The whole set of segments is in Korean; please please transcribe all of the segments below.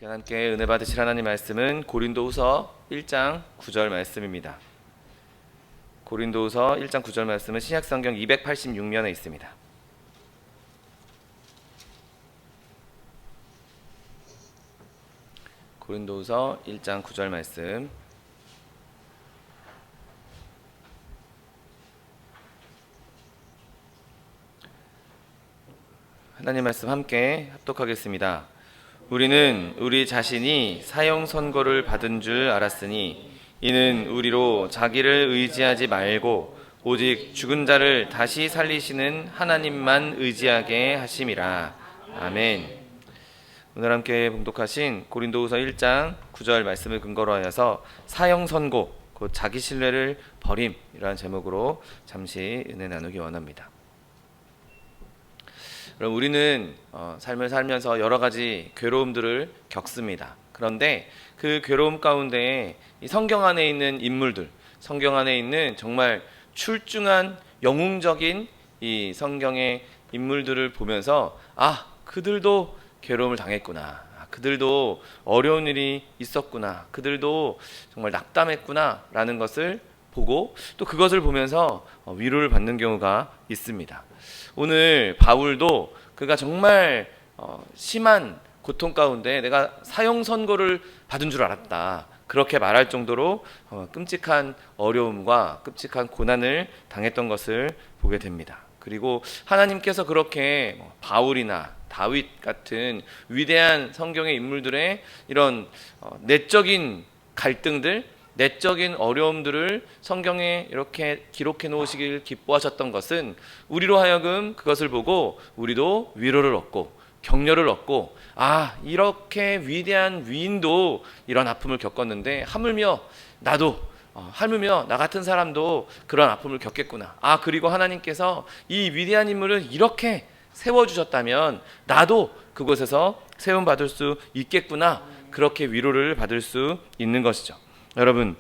시간 함께 은혜 받으실 하나님 말씀은 고린도후서 1장 9절 말씀입니다. 고린도후서 1장 9절 말씀은 신약성경 286면에 있습니다. 고린도후서 1장 9절 말씀, 하나님 말씀 함께 합독하겠습니다. 우리는 우리 자신이 사형 선고를 받은 줄 알았으니 이는 우리로 자기를 의지하지 말고 오직 죽은 자를 다시 살리시는 하나님만 의지하게 하심이라. 아멘. 오늘 함께 봉독하신 고린도후서 1장 9절 말씀을 근거로 하여서 사형 선고, 곧 자기 신뢰를 버림이라는 제목으로 잠시 은혜 나누기 원합니다. 그럼 우리는 삶을 살면서 여러 가지 괴로움들을 겪습니다. 그런데 그 괴로움 가운데 이 성경 안에 있는 인물들, 성경 안에 있는 정말 출중한 영웅적인 이 성경의 인물들을 보면서 그들도 괴로움을 당했구나, 그들도 어려운 일이 있었구나, 그들도 정말 낙담했구나 라는 것을 보고 또 그것을 보면서 위로를 받는 경우가 있습니다. 오늘 바울도 그가 정말 심한 고통 가운데 내가 사형 선고를 받은 줄 알았다, 그렇게 말할 정도로 끔찍한 어려움과 끔찍한 고난을 당했던 것을 보게 됩니다. 그리고 하나님께서 그렇게 바울이나 다윗 같은 위대한 성경의 인물들의 이런 내적인 갈등들, 내적인 어려움들을 성경에 이렇게 기록해 놓으시길 기뻐하셨던 것은 우리로 하여금 그것을 보고 우리도 위로를 얻고 격려를 얻고 이렇게 위대한 위인도 이런 아픔을 겪었는데 하물며 나도 하물며 나 같은 사람도 그런 아픔을 겪겠구나. 그리고 하나님께서 이 위대한 인물을 이렇게 세워주셨다면 나도 그곳에서 세움받을 수 있겠구나. 그렇게 위로를 받을 수 있는 것이죠. 여러분,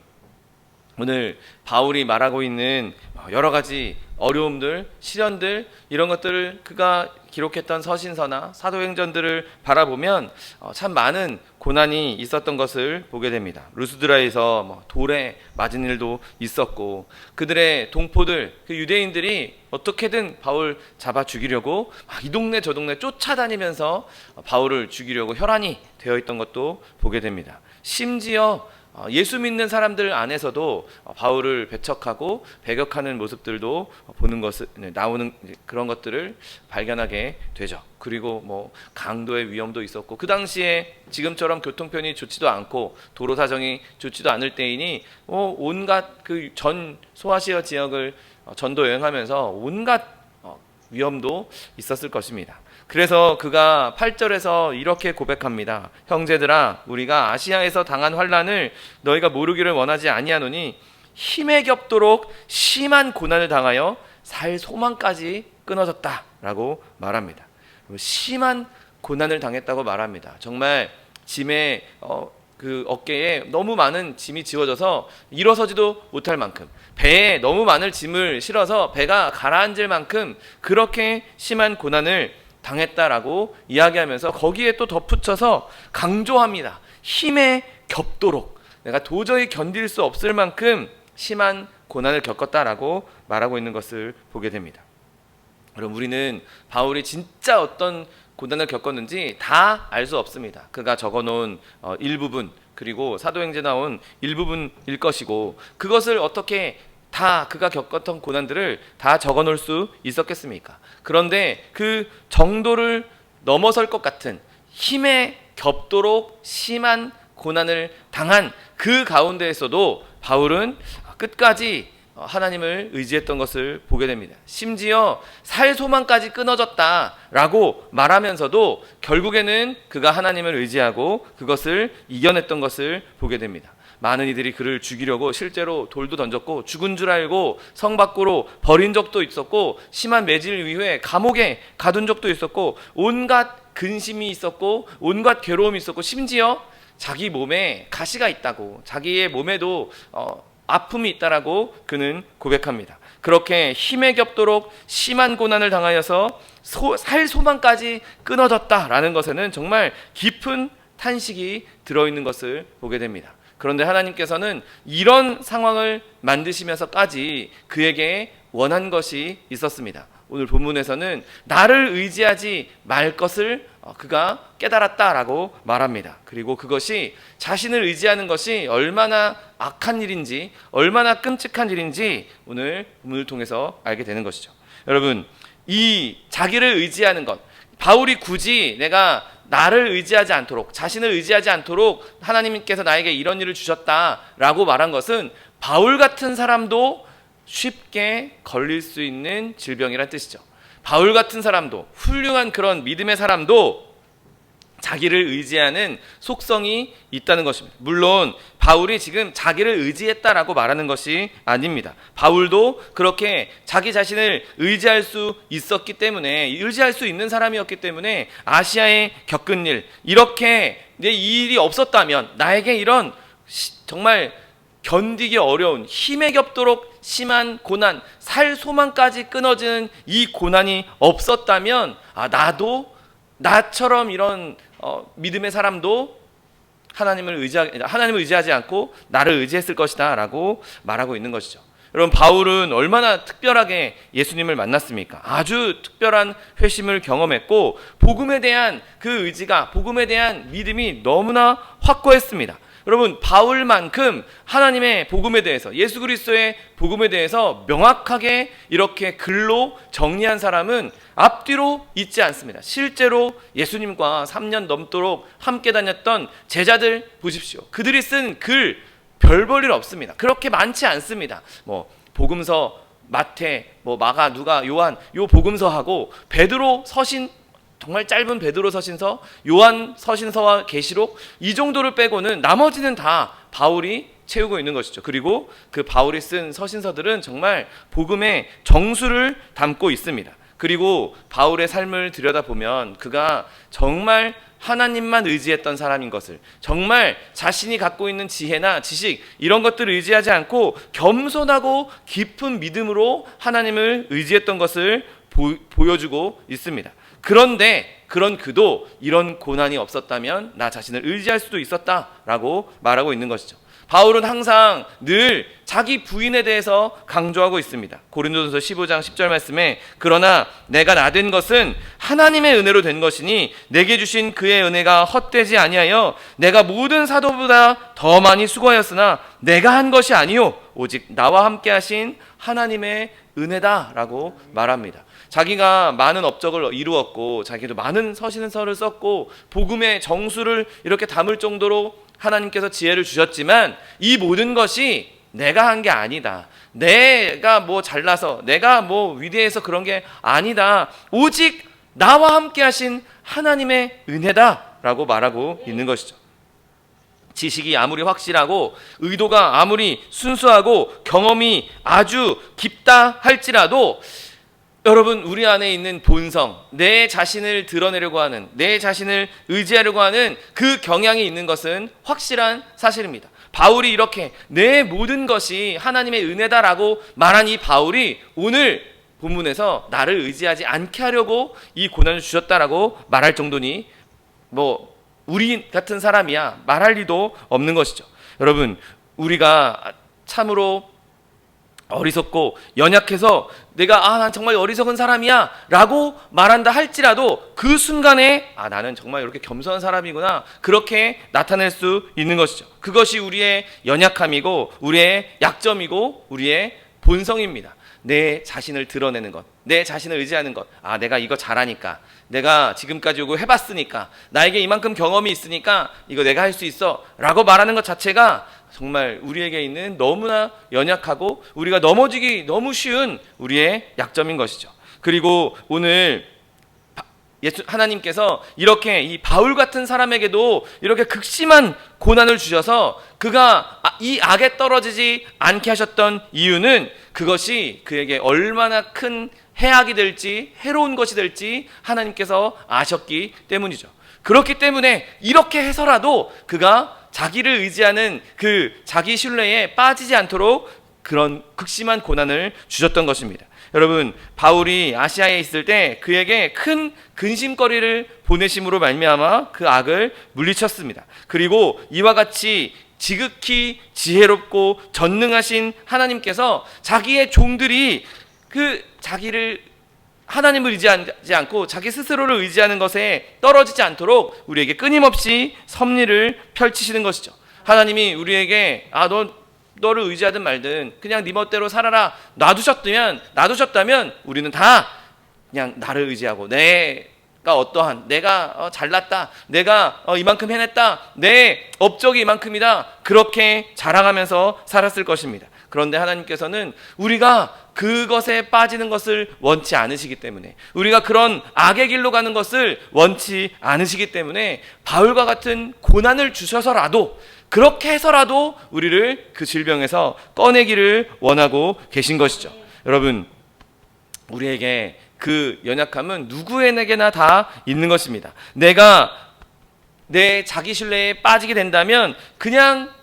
오늘 바울이 말하고 있는 여러 가지 어려움들, 시련들, 이런 것들을 그가 기록했던 서신서나 사도행전들을 바라보면 참 많은 고난이 있었던 것을 보게 됩니다. 루스드라에서 돌에 맞은 일도 있었고, 그들의 동포들, 그 유대인들이 어떻게든 바울 잡아 죽이려고 이 동네 저 동네 쫓아다니면서 바울을 죽이려고 혈안이 되어 있던 것도 보게 됩니다. 심지어 예수 믿는 사람들 안에서도 바울을 배척하고 배격하는 모습들도 보는 것을 나오는 그런 것들을 발견하게 되죠. 그리고 강도의 위험도 있었고, 그 당시에 지금처럼 교통편이 좋지도 않고 도로 사정이 좋지도 않을 때이니 온갖 그 전 소아시아 지역을 전도 여행하면서 온갖 위험도 있었을 것입니다. 그래서 그가 8절에서 이렇게 고백합니다. 형제들아, 우리가 아시아에서 당한 환난을 너희가 모르기를 원하지 아니하노니 힘에 겹도록 심한 고난을 당하여 살 소망까지 끊어졌다라고 말합니다. 심한 고난을 당했다고 말합니다. 정말 짐에 그 어깨에 너무 많은 짐이 지워져서 일어서지도 못할 만큼, 배에 너무 많은 짐을 실어서 배가 가라앉을 만큼 그렇게 심한 고난을 당했다라고 이야기하면서 거기에 또 덧붙여서 강조합니다. 힘에 겹도록, 내가 도저히 견딜 수 없을 만큼 심한 고난을 겪었다라고 말하고 있는 것을 보게 됩니다. 그럼 우리는 바울이 진짜 어떤 고난을 겪었는지 다 알 수 없습니다. 그가 적어놓은 일부분, 그리고 사도행전에 나온 일부분일 것이고, 그것을 어떻게 다 그가 겪었던 고난들을 다 적어놓을 수 있었겠습니까? 그런데 그 정도를 넘어설 것 같은 힘에 겹도록 심한 고난을 당한 그 가운데에서도 바울은 끝까지 하나님을 의지했던 것을 보게 됩니다. 심지어 살 소망까지 끊어졌다라고 말하면서도 결국에는 그가 하나님을 의지하고 그것을 이겨냈던 것을 보게 됩니다. 많은 이들이 그를 죽이려고 실제로 돌도 던졌고, 죽은 줄 알고 성 밖으로 버린 적도 있었고, 심한 매질 위에 감옥에 가둔 적도 있었고, 온갖 근심이 있었고, 온갖 괴로움이 있었고, 심지어 자기 몸에 가시가 있다고, 자기의 몸에도 아픔이 있다라고 그는 고백합니다. 그렇게 힘에 겹도록 심한 고난을 당하여서 살 소망까지 끊어졌다라는 것에는 정말 깊은 탄식이 들어있는 것을 보게 됩니다. 그런데 하나님께서는 이런 상황을 만드시면서까지 그에게 원한 것이 있었습니다. 오늘 본문에서는 나를 의지하지 말 것을 그가 깨달았다라고 말합니다. 그리고 그것이 자신을 의지하는 것이 얼마나 악한 일인지, 얼마나 끔찍한 일인지 오늘 본문을 통해서 알게 되는 것이죠. 여러분, 이 자기를 의지하는 것, 바울이 굳이 내가 나를 의지하지 않도록, 자신을 의지하지 않도록 하나님께서 나에게 이런 일을 주셨다라고 말한 것은 바울 같은 사람도 쉽게 걸릴 수 있는 질병이란 뜻이죠. 바울 같은 사람도, 훌륭한 그런 믿음의 사람도 자기를 의지하는 속성이 있다는 것입니다. 물론 바울이 지금 자기를 의지했다라고 말하는 것이 아닙니다. 바울도 그렇게 자기 자신을 의지할 수 있었기 때문에, 의지할 수 있는 사람이었기 때문에 아시아에 겪은 일, 이렇게 이 일이 없었다면, 나에게 이런 정말 견디기 어려운, 힘에 겹도록 심한 고난, 살 소망까지 끊어지는 이 고난이 없었다면 나도, 나처럼 이런 믿음의 사람도 하나님을 의지하지 않고 나를 의지했을 것이다 라고 말하고 있는 것이죠. 여러분, 바울은 얼마나 특별하게 예수님을 만났습니까? 아주 특별한 회심을 경험했고, 복음에 대한 그 의지가, 복음에 대한 믿음이 너무나 확고했습니다. 여러분, 바울만큼 하나님의 복음에 대해서, 예수 그리스도의 복음에 대해서 명확하게 이렇게 글로 정리한 사람은 앞뒤로 있지 않습니다. 실제로 예수님과 3년 넘도록 함께 다녔던 제자들 보십시오. 그들이 쓴 글 별 볼 일 없습니다. 그렇게 많지 않습니다. 복음서, 마태, 마가, 누가, 요한, 요 복음서하고 베드로 서신, 정말 짧은 베드로 서신서, 요한 서신서와 계시록, 이 정도를 빼고는 나머지는 다 바울이 채우고 있는 것이죠. 그리고 그 바울이 쓴 서신서들은 정말 복음의 정수를 담고 있습니다. 그리고 바울의 삶을 들여다보면 그가 정말 하나님만 의지했던 사람인 것을, 정말 자신이 갖고 있는 지혜나 지식, 이런 것들을 의지하지 않고 겸손하고 깊은 믿음으로 하나님을 의지했던 것을 보여주고 있습니다. 그런데 그런 그도 이런 고난이 없었다면 나 자신을 의지할 수도 있었다라고 말하고 있는 것이죠. 바울은 항상 늘 자기 부인에 대해서 강조하고 있습니다. 고린도전서 15장 10절 말씀에 그러나 내가 나된 것은 하나님의 은혜로 된 것이니 내게 주신 그의 은혜가 헛되지 아니하여 내가 모든 사도보다 더 많이 수고하였으나 내가 한 것이 아니요 오직 나와 함께 하신 하나님의 은혜다라고 말합니다. 자기가 많은 업적을 이루었고 자기도 많은 서신서를 썼고 복음의 정수를 이렇게 담을 정도로 하나님께서 지혜를 주셨지만 이 모든 것이 내가 한 게 아니다. 내가 잘나서, 내가 위대해서 그런 게 아니다. 오직 나와 함께 하신 하나님의 은혜다라고 말하고 있는 것이죠. 지식이 아무리 확실하고 의도가 아무리 순수하고 경험이 아주 깊다 할지라도 여러분, 우리 안에 있는 본성, 내 자신을 드러내려고 하는, 내 자신을 의지하려고 하는 그 경향이 있는 것은 확실한 사실입니다. 바울이 이렇게 내 모든 것이 하나님의 은혜다라고 말한 이 바울이 오늘 본문에서 나를 의지하지 않게 하려고 이 고난을 주셨다라고 말할 정도니 우리 같은 사람이야 말할 리도 없는 것이죠. 여러분, 우리가 참으로 어리석고 연약해서 내가 난 정말 어리석은 사람이야 라고 말한다 할지라도 그 순간에 나는 정말 이렇게 겸손한 사람이구나, 그렇게 나타낼 수 있는 것이죠. 그것이 우리의 연약함이고 우리의 약점이고 우리의 본성입니다. 내 자신을 드러내는 것, 내 자신을 의지하는 것, 내가 이거 잘하니까, 내가 지금까지 이거 해봤으니까, 나에게 이만큼 경험이 있으니까 이거 내가 할 수 있어 라고 말하는 것 자체가 정말 우리에게 있는 너무나 연약하고 우리가 넘어지기 너무 쉬운 우리의 약점인 것이죠. 그리고 오늘 하나님께서 이렇게 이 바울 같은 사람에게도 이렇게 극심한 고난을 주셔서 그가 이 악에 떨어지지 않게 하셨던 이유는 그것이 그에게 얼마나 큰 해악이 될지, 해로운 것이 될지 하나님께서 아셨기 때문이죠. 그렇기 때문에 이렇게 해서라도 그가 자기를 의지하는 그 자기 신뢰에 빠지지 않도록 그런 극심한 고난을 주셨던 것입니다. 여러분, 바울이 아시아에 있을 때 그에게 큰 근심거리를 보내심으로 말미암아 그 악을 물리쳤습니다. 그리고 이와 같이 지극히 지혜롭고 전능하신 하나님께서 자기의 종들이 그 자기를 하나님을 의지하지 않고 자기 스스로를 의지하는 것에 떨어지지 않도록 우리에게 끊임없이 섭리를 펼치시는 것이죠. 하나님이 우리에게 너를 의지하든 말든 그냥 네 멋대로 살아라 놔두셨다면 우리는 다 그냥 나를 의지하고 내가 어떠한, 내가 잘났다, 내가 이만큼 해냈다, 내 업적이 이만큼이다, 그렇게 자랑하면서 살았을 것입니다. 그런데 하나님께서는 우리가 그것에 빠지는 것을 원치 않으시기 때문에, 우리가 그런 악의 길로 가는 것을 원치 않으시기 때문에 바울과 같은 고난을 주셔서라도, 그렇게 해서라도 우리를 그 질병에서 꺼내기를 원하고 계신 것이죠. 여러분, 우리에게 그 연약함은 누구에게나 다 있는 것입니다. 내가 내 자기 신뢰에 빠지게 된다면 그냥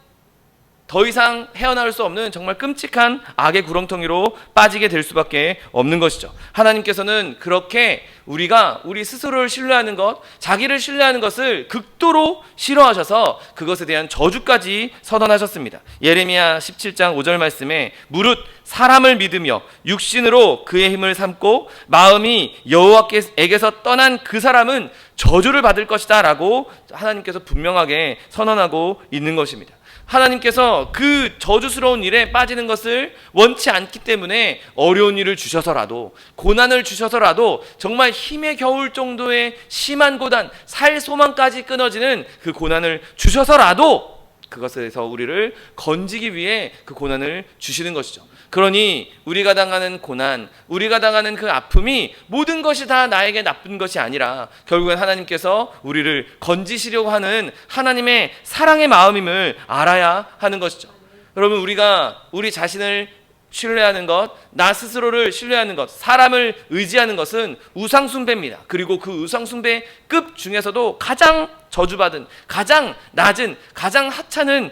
더 이상 헤어나올 수 없는 정말 끔찍한 악의 구렁텅이로 빠지게 될 수밖에 없는 것이죠. 하나님께서는 그렇게 우리가 우리 스스로를 신뢰하는 것, 자기를 신뢰하는 것을 극도로 싫어하셔서 그것에 대한 저주까지 선언하셨습니다. 예레미야 17장 5절 말씀에 무릇 사람을 믿으며 육신으로 그의 힘을 삼고 마음이 여호와께서 떠난 그 사람은 저주를 받을 것이다 라고 하나님께서 분명하게 선언하고 있는 것입니다. 하나님께서 그 저주스러운 일에 빠지는 것을 원치 않기 때문에 어려운 일을 주셔서라도, 고난을 주셔서라도, 정말 힘에 겨울 정도의 심한 고난, 살 소망까지 끊어지는 그 고난을 주셔서라도 그것에서 우리를 건지기 위해 그 고난을 주시는 것이죠. 그러니 우리가 당하는 고난, 우리가 당하는 그 아픔이 모든 것이 다 나에게 나쁜 것이 아니라 결국엔 하나님께서 우리를 건지시려고 하는 하나님의 사랑의 마음임을 알아야 하는 것이죠. 여러분, 우리가 우리 자신을 신뢰하는 것, 나 스스로를 신뢰하는 것, 사람을 의지하는 것은 우상숭배입니다. 그리고 그 우상숭배급 중에서도 가장 저주받은, 가장 낮은, 가장 하찮은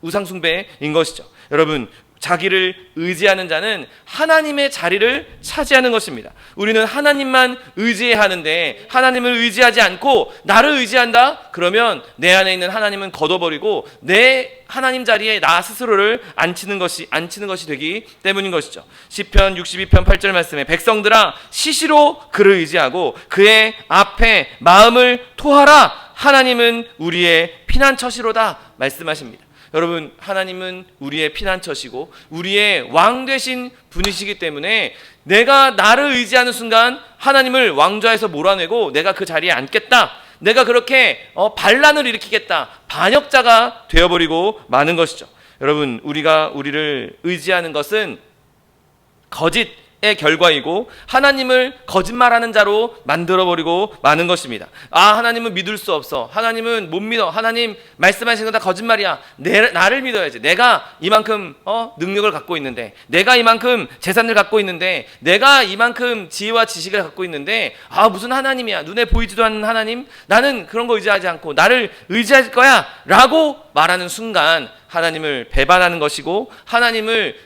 우상숭배인 것이죠. 여러분, 자기를 의지하는 자는 하나님의 자리를 차지하는 것입니다. 우리는 하나님만 의지해야 하는데 하나님을 의지하지 않고 나를 의지한다? 그러면 내 안에 있는 하나님은 걷어버리고 내 하나님 자리에 나 스스로를 앉히는 것이 되기 때문인 것이죠. 시편 62편 8절 말씀에 백성들아 시시로 그를 의지하고 그의 앞에 마음을 토하라. 하나님은 우리의 피난처시로다 말씀하십니다. 여러분, 하나님은 우리의 피난처시고 우리의 왕 되신 분이시기 때문에 내가 나를 의지하는 순간 하나님을 왕좌에서 몰아내고 내가 그 자리에 앉겠다, 내가 그렇게 반란을 일으키겠다, 반역자가 되어버리고 마는 것이죠. 여러분, 우리가 우리를 의지하는 것은 거짓의 결과이고 하나님을 거짓말하는 자로 만들어버리고 마는 것입니다. 하나님은 믿을 수 없어, 하나님은 못 믿어, 하나님 말씀하시는 거 다 거짓말이야, 나를 믿어야지, 내가 이만큼 능력을 갖고 있는데, 내가 이만큼 재산을 갖고 있는데, 내가 이만큼 지혜와 지식을 갖고 있는데 무슨 하나님이야, 눈에 보이지도 않는 하나님, 나는 그런 거 의지하지 않고 나를 의지할 거야 라고 말하는 순간 하나님을 배반하는 것이고 하나님을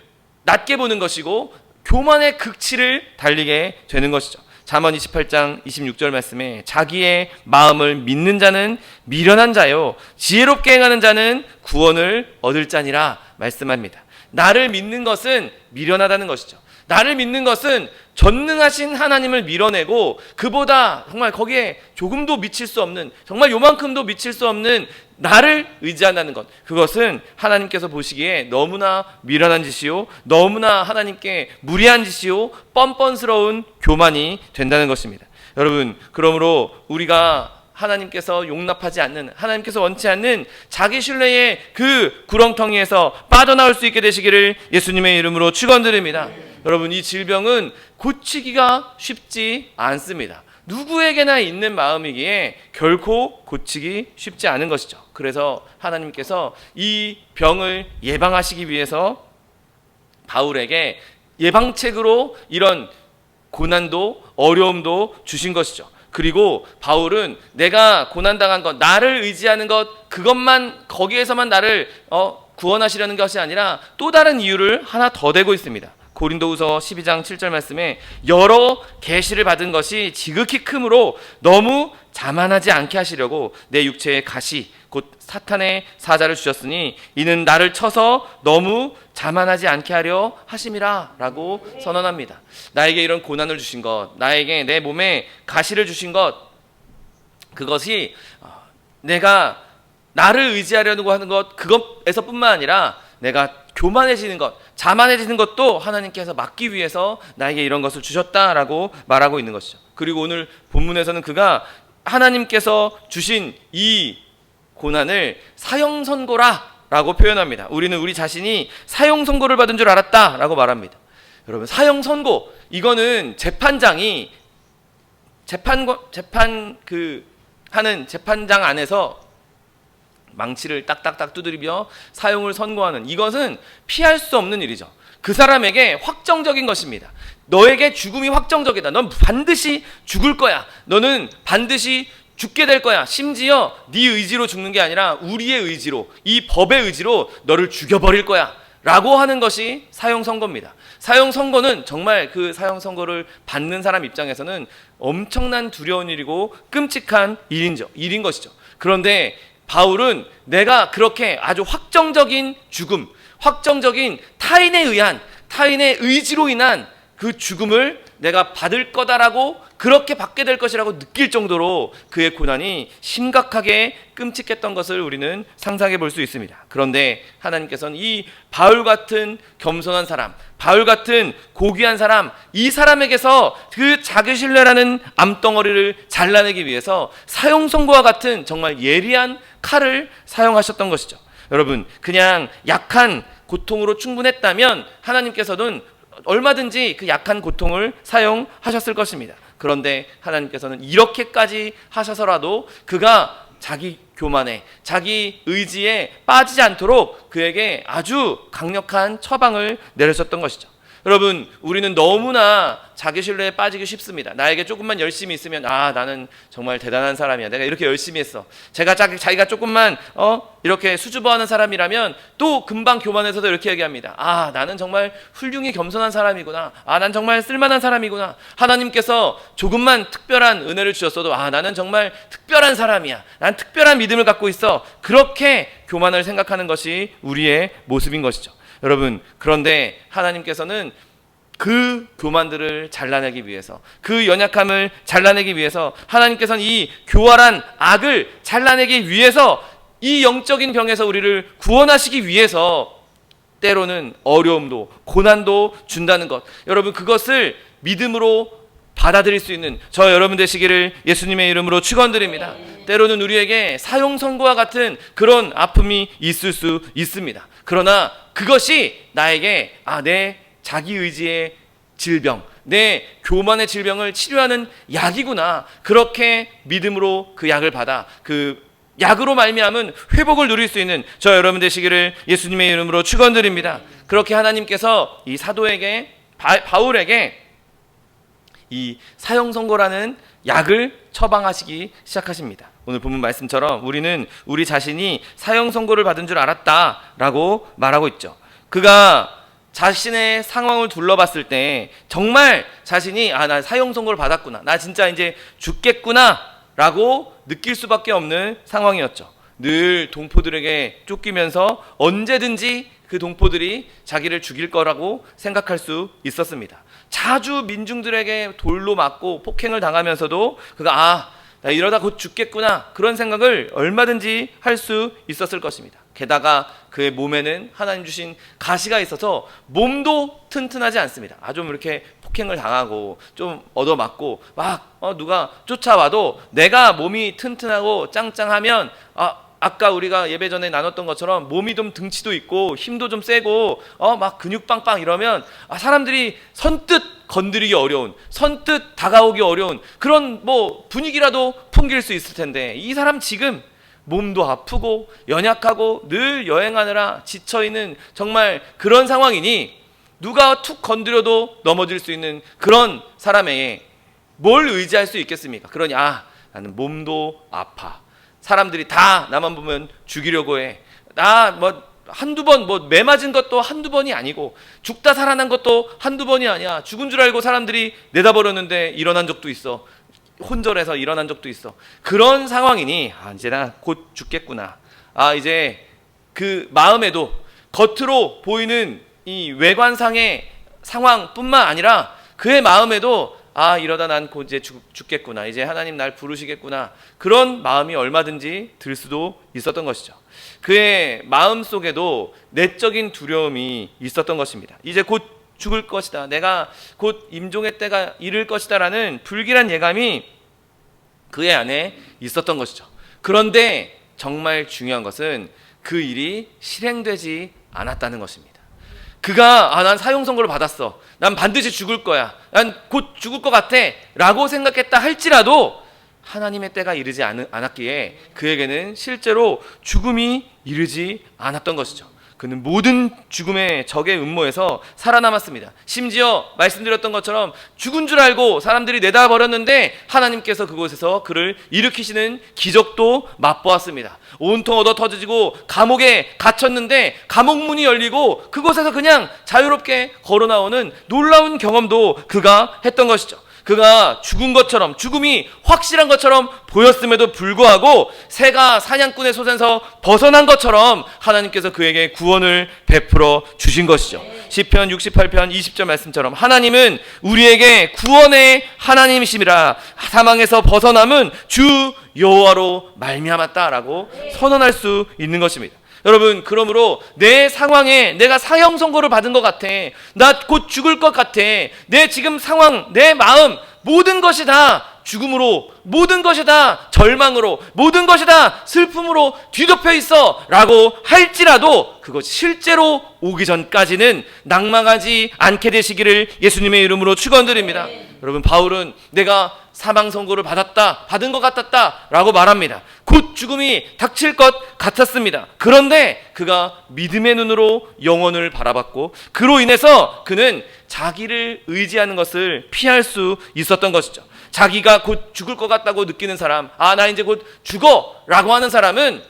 낮게 보는 것이고 교만의 극치를 달리게 되는 것이죠. 잠언 28장 26절 말씀에 자기의 마음을 믿는 자는 미련한 자요 지혜롭게 행하는 자는 구원을 얻을 자니라 말씀합니다. 나를 믿는 것은 미련하다는 것이죠. 나를 믿는 것은 전능하신 하나님을 밀어내고 그보다 정말 거기에 조금도 미칠 수 없는, 정말 요만큼도 미칠 수 없는 나를 의지한다는 것, 그것은 하나님께서 보시기에 너무나 미련한 짓이요, 너무나 하나님께 무리한 짓이요, 뻔뻔스러운 교만이 된다는 것입니다. 여러분, 그러므로 우리가 하나님께서 용납하지 않는, 하나님께서 원치 않는 자기 신뢰의 그 구렁텅이에서 빠져나올 수 있게 되시기를 예수님의 이름으로 축원드립니다. 여러분, 이 질병은 고치기가 쉽지 않습니다. 누구에게나 있는 마음이기에 결코 고치기 쉽지 않은 것이죠. 그래서 하나님께서 이 병을 예방하시기 위해서 바울에게 예방책으로 이런 고난도 어려움도 주신 것이죠. 그리고 바울은 내가 고난당한 것, 나를 의지하는 것, 그것만, 거기에서만 나를 구원하시려는 것이 아니라 또 다른 이유를 하나 더 대고 있습니다. 고린도후서 12장 7절 말씀에 여러 계시를 받은 것이 지극히 크므로 너무 자만하지 않게 하시려고 내 육체의 가시 곧 사탄의 사자를 주셨으니 이는 나를 쳐서 너무 자만하지 않게 하려 하심이라 라고 선언합니다. 나에게 이런 고난을 주신 것, 나에게 내 몸에 가시를 주신 것, 그것이 내가 나를 의지하려고 하는 것, 그것에서 뿐만 아니라 내가 교만해지는 것, 자만해지는 것도 하나님께서 막기 위해서 나에게 이런 것을 주셨다라고 말하고 있는 것이죠. 그리고 오늘 본문에서는 그가 하나님께서 주신 이 고난을 사형선고라 라고 표현합니다. 우리는 우리 자신이 사형선고를 받은 줄 알았다 라고 말합니다. 여러분, 사형선고, 이거는 재판장이 하는 재판장 안에서 망치를 딱딱딱 두드리며 사형을 선고하는, 이것은 피할 수 없는 일이죠. 그 사람에게 확정적인 것입니다. 너에게 죽음이 확정적이다. 넌 반드시 죽을 거야. 너는 반드시 죽게 될 거야. 심지어 네 의지로 죽는 게 아니라 우리의 의지로, 이 법의 의지로 너를 죽여버릴 거야 라고 하는 것이 사형 선고입니다. 사형 선고는 정말 그 사형 선고를 받는 사람 입장에서는 엄청난 두려운 일이고 끔찍한 일인 것이죠. 그런데 바울은 내가 그렇게 아주 확정적인 죽음, 확정적인 타인의 의지로 인한 그 죽음을 내가 받을 거다라고, 그렇게 받게 될 것이라고 느낄 정도로 그의 고난이 심각하게 끔찍했던 것을 우리는 상상해 볼 수 있습니다. 그런데 하나님께서는 이 바울 같은 겸손한 사람, 바울 같은 고귀한 사람, 이 사람에게서 그 자기 신뢰라는 암덩어리를 잘라내기 위해서 사형 선고와 같은 정말 예리한 칼을 사용하셨던 것이죠. 여러분, 그냥 약한 고통으로 충분했다면 하나님께서는 얼마든지 그 약한 고통을 사용하셨을 것입니다. 그런데 하나님께서는 이렇게까지 하셔서라도 그가 자기 교만에, 자기 의지에 빠지지 않도록 그에게 아주 강력한 처방을 내리셨던 것이죠. 여러분, 우리는 너무나 자기 신뢰에 빠지기 쉽습니다. 나에게 조금만 열심히 있으면 나는 정말 대단한 사람이야. 내가 이렇게 열심히 했어. 자기가 조금만 이렇게 수줍어하는 사람이라면 또 금방 교만해서도 이렇게 얘기합니다. 나는 정말 훌륭히 겸손한 사람이구나. 난 정말 쓸만한 사람이구나. 하나님께서 조금만 특별한 은혜를 주셨어도 나는 정말 특별한 사람이야. 난 특별한 믿음을 갖고 있어. 그렇게 교만을 생각하는 것이 우리의 모습인 것이죠. 여러분, 그런데 하나님께서는 그 교만들을 잘라내기 위해서, 그 연약함을 잘라내기 위해서, 하나님께서는 이 교활한 악을 잘라내기 위해서, 이 영적인 병에서 우리를 구원하시기 위해서 때로는 어려움도 고난도 준다는 것, 여러분, 그것을 믿음으로 받아들일 수 있는 저 여러분 되시기를 예수님의 이름으로 축원드립니다. 때로는 우리에게 사형 선고와 같은 그런 아픔이 있을 수 있습니다. 그러나 그것이 나에게 내 자기 의지의 질병, 내 교만의 질병을 치료하는 약이구나, 그렇게 믿음으로 그 약을 받아 그 약으로 말미암은 회복을 누릴 수 있는 저 여러분 되시기를 예수님의 이름으로 축원드립니다. 그렇게 하나님께서 이 사도에게, 바울에게 이 사형 선고라는 약을 처방하시기 시작하십니다. 오늘 본문 말씀처럼 우리는 우리 자신이 사형 선고를 받은 줄 알았다라고 말하고 있죠. 그가 자신의 상황을 둘러봤을 때 정말 자신이 나 사형 선고를 받았구나, 나 진짜 이제 죽겠구나 라고 느낄 수밖에 없는 상황이었죠. 늘 동포들에게 쫓기면서 언제든지 그 동포들이 자기를 죽일 거라고 생각할 수 있었습니다. 자주 민중들에게 돌로 맞고 폭행을 당하면서도 그가 나 이러다 곧 죽겠구나, 그런 생각을 얼마든지 할 수 있었을 것입니다. 게다가 그의 몸에는 하나님 주신 가시가 있어서 몸도 튼튼하지 않습니다. 좀 이렇게 폭행을 당하고 좀 얻어맞고 막 누가 쫓아와도 내가 몸이 튼튼하고 짱짱하면 아까 우리가 예배 전에 나눴던 것처럼 몸이 좀 등치도 있고 힘도 좀 세고 막 근육 빵빵 이러면 사람들이 선뜻 건드리기 어려운, 선뜻 다가오기 어려운 그런 분위기라도 풍길 수 있을 텐데, 이 사람 지금 몸도 아프고 연약하고 늘 여행하느라 지쳐있는 정말 그런 상황이니 누가 툭 건드려도 넘어질 수 있는 그런 사람에게 뭘 의지할 수 있겠습니까? 그러니 나는 몸도 아파, 사람들이 다 나만 보면 죽이려고 해, 한두 번, 매 맞은 것도 한두 번이 아니고 죽다 살아난 것도 한두 번이 아니야. 죽은 줄 알고 사람들이 내다버렸는데 일어난 적도 있어. 혼절해서 일어난 적도 있어. 그런 상황이니 이제 나 곧 죽겠구나. 이제 그 마음에도 겉으로 보이는 이 외관상의 상황뿐만 아니라 그의 마음에도 이러다 난 곧 이제 죽겠구나. 이제 하나님 날 부르시겠구나. 그런 마음이 얼마든지 들 수도 있었던 것이죠. 그의 마음 속에도 내적인 두려움이 있었던 것입니다. 이제 곧 죽을 것이다. 내가 곧 임종의 때가 이를 것이다 라는 불길한 예감이 그의 안에 있었던 것이죠. 그런데 정말 중요한 것은 그 일이 실행되지 않았다는 것입니다. 그가 난 사형 선고를 받았어. 난 반드시 죽을 거야. 난 곧 죽을 것 같아. 라고 생각했다 할지라도 하나님의 때가 이르지 않았기에 그에게는 실제로 죽음이 이르지 않았던 것이죠. 그는 모든 죽음의 적의 음모에서 살아남았습니다. 심지어 말씀드렸던 것처럼 죽은 줄 알고 사람들이 내다버렸는데 하나님께서 그곳에서 그를 일으키시는 기적도 맛보았습니다. 온통 얻어 터지고 감옥에 갇혔는데 감옥 문이 열리고 그곳에서 그냥 자유롭게 걸어 나오는 놀라운 경험도 그가 했던 것이죠. 그가 죽은 것처럼, 죽음이 확실한 것처럼 보였음에도 불구하고 새가 사냥꾼의 손에서 벗어난 것처럼 하나님께서 그에게 구원을 베풀어 주신 것이죠. 시편 68편 20절 말씀처럼 하나님은 우리에게 구원의 하나님이심이라 사망에서 벗어남은 주 여호와로 말미암았다라고 선언할 수 있는 것입니다. 여러분, 그러므로 내 상황에 내가 사형 선고를 받은 것 같아. 나 곧 죽을 것 같아. 내 지금 상황, 내 마음, 모든 것이 다 죽음으로, 모든 것이 다 절망으로, 모든 것이 다 슬픔으로 뒤덮여 있어 라고 할지라도 그것이 실제로 오기 전까지는 낭망하지 않게 되시기를 예수님의 이름으로 축원드립니다. 여러분, 바울은 내가 사망 선고를 받은 것 같았다 라고 말합니다. 곧 죽음이 닥칠 것 같았습니다. 그런데 그가 믿음의 눈으로 영혼을 바라봤고 그로 인해서 그는 자기를 의지하는 것을 피할 수 있었던 것이죠. 자기가 곧 죽을 것 같다고 느끼는 사람, 나 이제 곧 죽어 라고 하는 사람은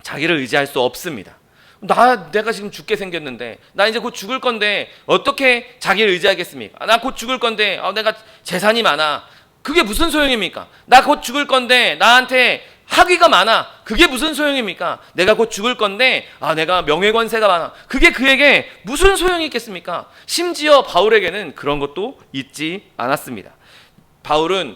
자기를 의지할 수 없습니다. 내가 지금 죽게 생겼는데, 나 이제 곧 죽을 건데 어떻게 자기를 의지하겠습니까? 나 곧 죽을 건데 내가 재산이 많아. 그게 무슨 소용입니까? 나 곧 죽을 건데 나한테 학위가 많아. 그게 무슨 소용입니까? 내가 곧 죽을 건데 내가 명예권세가 많아. 그게 그에게 무슨 소용이 있겠습니까? 심지어 바울에게는 그런 것도 있지 않았습니다. 바울은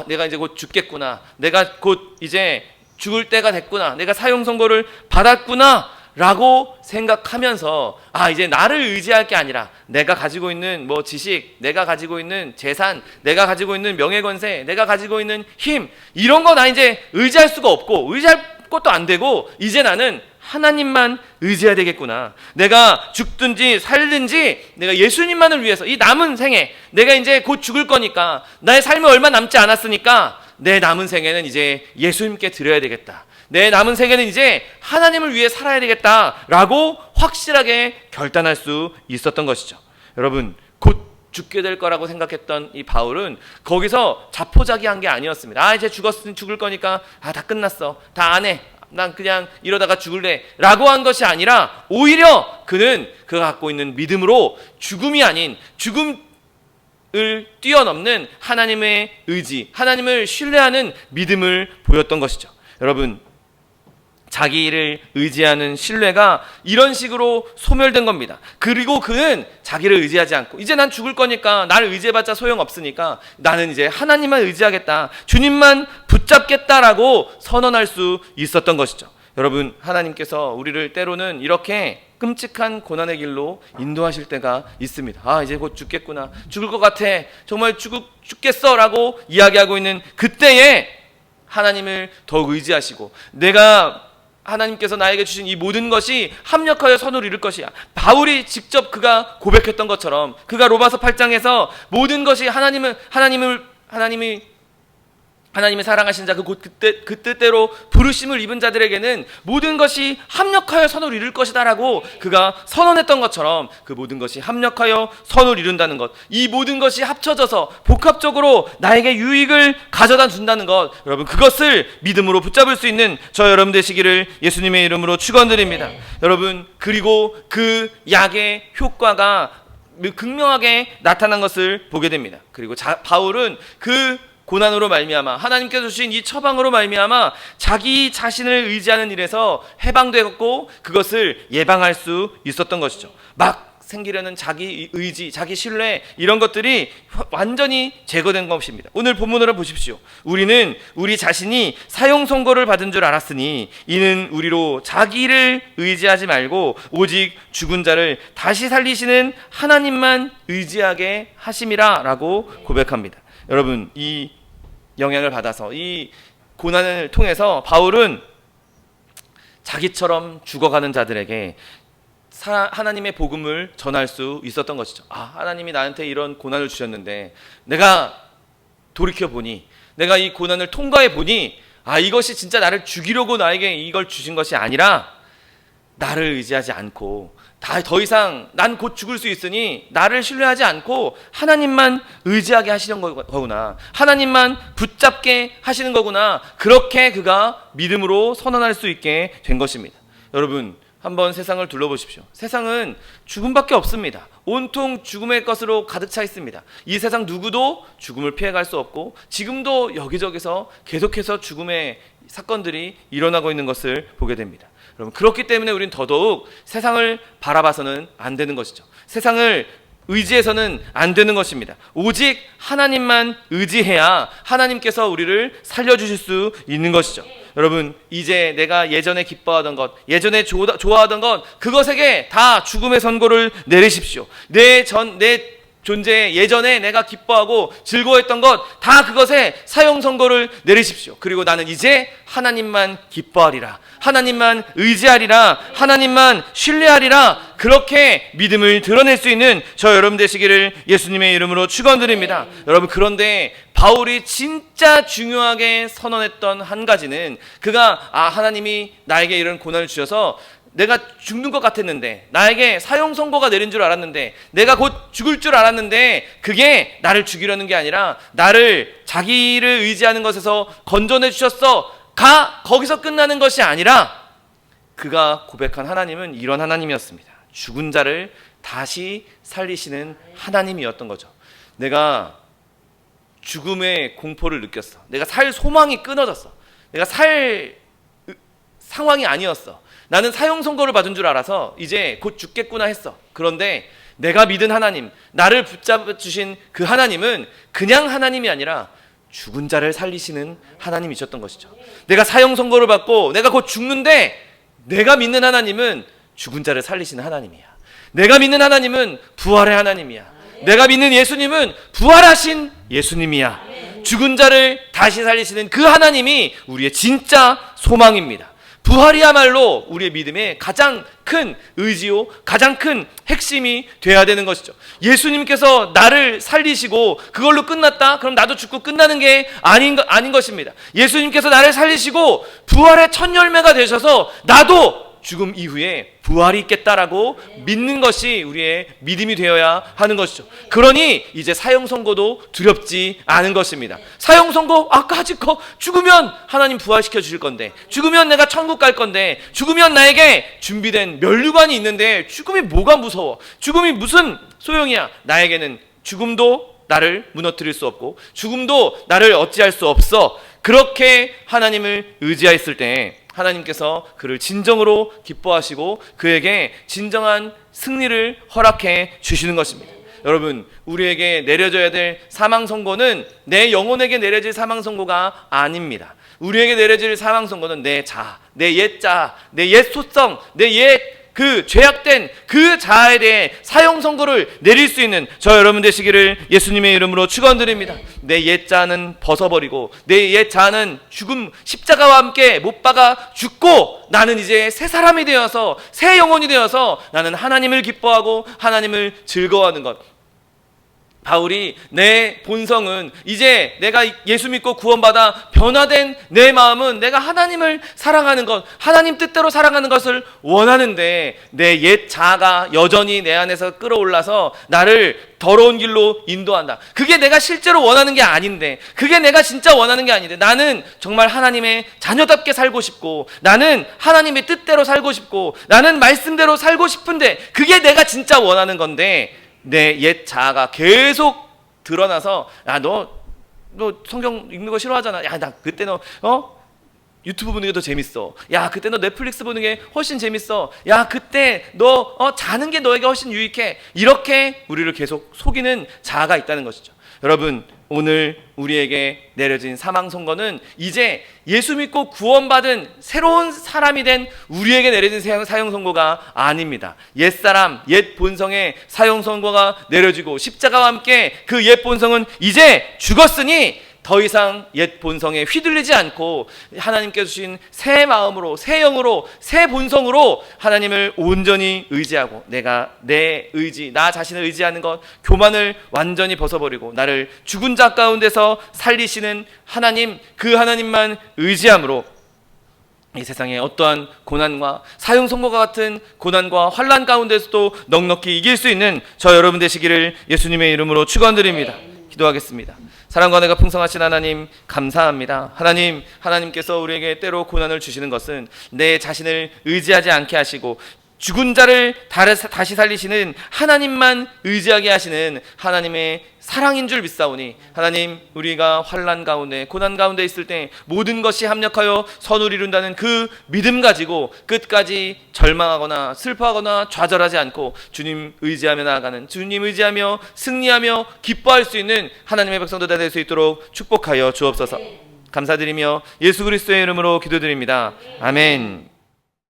내가 이제 곧 죽겠구나. 내가 곧 이제 죽을 때가 됐구나. 내가 사형 선고를 받았구나 라고 생각하면서 이제 나를 의지할 게 아니라 내가 가지고 있는 지식, 내가 가지고 있는 재산, 내가 가지고 있는 명예권세, 내가 가지고 있는 힘, 이런 거 나 이제 의지할 수가 없고 의지할 것도 안 되고 이제 나는 하나님만 의지해야 되겠구나. 내가 죽든지 살든지 내가 예수님만을 위해서 이 남은 생에 내가 이제 곧 죽을 거니까 나의 삶이 얼마 남지 않았으니까 내 남은 생에는 이제 예수님께 드려야 되겠다. 내 남은 생에는 이제 하나님을 위해 살아야 되겠다라고 확실하게 결단할 수 있었던 것이죠. 여러분, 곧 죽게 될 거라고 생각했던 이 바울은 거기서 자포자기한 게 아니었습니다. 이제 죽을 거니까 다 끝났어. 다 안 해. 난 그냥 이러다가 죽을래 라고 한 것이 아니라 오히려 그는 그가 갖고 있는 믿음으로 죽음이 아닌 죽음을 뛰어넘는 하나님의 의지, 하나님을 신뢰하는 믿음을 보였던 것이죠. 여러분, 자기를 의지하는 신뢰가 이런 식으로 소멸된 겁니다. 그리고 그는 자기를 의지하지 않고 이제 난 죽을 거니까 나를 의지해봤자 소용없으니까 나는 이제 하나님만 의지하겠다, 주님만 붙잡겠다라고 선언할 수 있었던 것이죠. 여러분, 하나님께서 우리를 때로는 이렇게 끔찍한 고난의 길로 인도하실 때가 있습니다. 이제 곧 죽겠구나, 죽을 것 같아, 정말 죽겠어 라고 이야기하고 있는 그때에 하나님을 더욱 의지하시고 내가 하나님께서 나에게 주신 이 모든 것이 합력하여 선을 이룰 것이야. 바울이 직접 그가 고백했던 것처럼 그가 로마서 8장에서 모든 것이 하나님이 하나님의 사랑하신 자 그 뜻대로 부르심을 입은 자들에게는 모든 것이 합력하여 선을 이룰 것이다라고 그가 선언했던 것처럼 그 모든 것이 합력하여 선을 이룬다는 것, 이 모든 것이 합쳐져서 복합적으로 나에게 유익을 가져다 준다는 것, 여러분 그것을 믿음으로 붙잡을 수 있는 저 여러분 되시기를 예수님의 이름으로 축원드립니다. 여러분, 그리고 그 약의 효과가 극명하게 나타난 것을 보게 됩니다. 그리고 바울은 그 고난으로 말미암아, 하나님께서 주신 이 처방으로 말미암아 자기 자신을 의지하는 일에서 해방되었고 그것을 예방할 수 있었던 것이죠. 막 생기려는 자기 의지, 자기 신뢰, 이런 것들이 완전히 제거된 것입니다. 오늘 본문으로 보십시오. 우리는 우리 자신이 사형 선고를 받은 줄 알았으니 이는 우리로 자기를 의지하지 말고 오직 죽은 자를 다시 살리시는 하나님만 의지하게 하심이라 라고 고백합니다. 여러분, 이 영향을 받아서 이 고난을 통해서 바울은 자기처럼 죽어가는 자들에게 하나님의 복음을 전할 수 있었던 것이죠. 하나님이 나한테 이런 고난을 주셨는데 내가 돌이켜보니, 내가 이 고난을 통과해보니 이것이 진짜 나를 죽이려고 나에게 이걸 주신 것이 아니라 나를 의지하지 않고 더 이상 난 곧 죽을 수 있으니 나를 신뢰하지 않고 하나님만 의지하게 하시는 거구나, 하나님만 붙잡게 하시는 거구나, 그렇게 그가 믿음으로 선언할 수 있게 된 것입니다. 여러분, 한번 세상을 둘러보십시오. 세상은 죽음밖에 없습니다. 온통 죽음의 것으로 가득 차 있습니다. 이 세상 누구도 죽음을 피해갈 수 없고 지금도 여기저기서 계속해서 죽음의 사건들이 일어나고 있는 것을 보게 됩니다. 여러분, 그렇기 때문에 우린 더더욱 세상을 바라봐서는 안 되는 것이죠. 세상을 의지해서는 안 되는 것입니다. 오직 하나님만 의지해야 하나님께서 우리를 살려주실 수 있는 것이죠. 여러분, 이제 내가 예전에 기뻐하던 것, 예전에 좋아하던 것, 그것에게 다 죽음의 선고를 내리십시오. 내 존재에 예전에 내가 기뻐하고 즐거워했던 것, 다 그것에 사형 선고를 내리십시오. 그리고 나는 이제 하나님만 기뻐하리라, 하나님만 의지하리라, 하나님만 신뢰하리라, 그렇게 믿음을 드러낼 수 있는 저 여러분 되시기를 예수님의 이름으로 축원드립니다. 여러분, 그런데 바울이 진짜 중요하게 선언했던 한 가지는 그가 하나님이 나에게 이런 고난을 주셔서 내가 죽는 것 같았는데, 나에게 사형 선고가 내린 줄 알았는데, 내가 곧 죽을 줄 알았는데 그게 나를 죽이려는 게 아니라 나를 자기를 의지하는 것에서 건져내 주셨어, 거기서 끝나는 것이 아니라 그가 고백한 하나님은 이런 하나님이었습니다. 죽은 자를 다시 살리시는 하나님이었던 거죠. 내가 죽음의 공포를 느꼈어. 내가 살 소망이 끊어졌어. 내가 살 상황이 아니었어. 나는 사형 선고를 받은 줄 알아서 이제 곧 죽겠구나 했어. 그런데 내가 믿은 하나님, 나를 붙잡아 주신 그 하나님은 그냥 하나님이 아니라 죽은 자를 살리시는 하나님이셨던 것이죠. 내가 사형 선고를 받고 내가 곧 죽는데 내가 믿는 하나님은 죽은 자를 살리시는 하나님이야. 내가 믿는 하나님은 부활의 하나님이야. 내가 믿는 예수님은 부활하신 예수님이야. 죽은 자를 다시 살리시는 그 하나님이 우리의 진짜 소망입니다. 부활이야말로 우리의 믿음의 가장 큰 의지요, 가장 큰 핵심이 돼야 되는 것이죠. 예수님께서 나를 살리시고 그걸로 끝났다? 그럼 나도 죽고 끝나는 게 아닌 것입니다. 예수님께서 나를 살리시고 부활의 첫 열매가 되셔서 나도 죽음 이후에 부활이 있겠다라고 믿는 것이 우리의 믿음이 되어야 하는 것이죠. 그러니 이제 사형 선고도 두렵지 않은 것입니다. 사형 선고, 아직 죽으면 하나님 부활시켜 주실 건데, 죽으면 내가 천국 갈 건데, 죽으면 나에게 준비된 면류관이 있는데 죽음이 뭐가 무서워? 죽음이 무슨 소용이야? 나에게는 죽음도 나를 무너뜨릴 수 없고 죽음도 나를 어찌할 수 없어. 그렇게 하나님을 의지했을 때 하나님께서 그를 진정으로 기뻐하시고 그에게 진정한 승리를 허락해 주시는 것입니다. 여러분, 우리에게 내려져야 될 사망 선고는 내 영혼에게 내려질 사망 선고가 아닙니다. 우리에게 내려질 사망 선고는 내 옛 소성, 내 옛 그 죄악된 그 자아에 대해 사형 선고를 내릴 수 있는 저 여러분 되시기를 예수님의 이름으로 축원드립니다. 내 옛 자아는 벗어버리고 내 옛 자아는 죽음 십자가와 함께 못 박아 죽고 나는 이제 새 사람이 되어서 새 영혼이 되어서 나는 하나님을 기뻐하고 하나님을 즐거워하는 것, 바울이 내 본성은 이제 내가 예수 믿고 구원받아 변화된 내 마음은 내가 하나님을 사랑하는 것, 하나님 뜻대로 살아가는 것을 원하는데 내 옛 자아가 여전히 내 안에서 끌어올라서 나를 더러운 길로 인도한다. 그게 내가 실제로 원하는 게 아닌데, 그게 내가 진짜 원하는 게 아닌데, 나는 정말 하나님의 자녀답게 살고 싶고, 나는 하나님의 뜻대로 살고 싶고, 나는 말씀대로 살고 싶은데 그게 내가 진짜 원하는 건데 내 옛 자아가 계속 드러나서 야, 너 성경 읽는 거 싫어하잖아. 야, 나 그때 너 유튜브 보는 게 더 재밌어. 야, 그때 너 넷플릭스 보는 게 훨씬 재밌어. 야, 그때 너 자는 게 너에게 훨씬 유익해. 이렇게 우리를 계속 속이는 자아가 있다는 것이죠. 여러분, 오늘 우리에게 내려진 사망 선고는 이제 예수 믿고 구원받은 새로운 사람이 된 우리에게 내려진 사형 선고가 아닙니다. 옛사람, 옛 본성의 사형 선고가 내려지고 십자가와 함께 그 옛 본성은 이제 죽었으니 더 이상 옛 본성에 휘둘리지 않고 하나님께서 주신 새 마음으로, 새 영으로, 새 본성으로 하나님을 온전히 의지하고 내가 내 의지, 나 자신을 의지하는 것, 교만을 완전히 벗어버리고 나를 죽은 자 가운데서 살리시는 하나님, 그 하나님만 의지함으로 이 세상의 어떠한 고난과 사형 선고와 같은 고난과 환난 가운데서도 넉넉히 이길 수 있는 저 여러분 되시기를 예수님의 이름으로 축원드립니다. 기도하겠습니다. 사랑과 은혜가 풍성하신 하나님 감사합니다. 하나님께서 우리에게 때로 고난을 주시는 것은 내 자신을 의지하지 않게 하시고 죽은 자를 다시 살리시는 하나님만 의지하게 하시는 하나님의 사랑인 줄 믿사오니 하나님, 우리가 환난 가운데 고난 가운데 있을 때 모든 것이 합력하여 선을 이룬다는 그 믿음 가지고 끝까지 절망하거나 슬퍼하거나 좌절하지 않고 주님 의지하며 나아가는, 주님 의지하며 승리하며 기뻐할 수 있는 하나님의 백성들 다 될 수 있도록 축복하여 주옵소서. 감사드리며 예수 그리스도의 이름으로 기도드립니다. 아멘.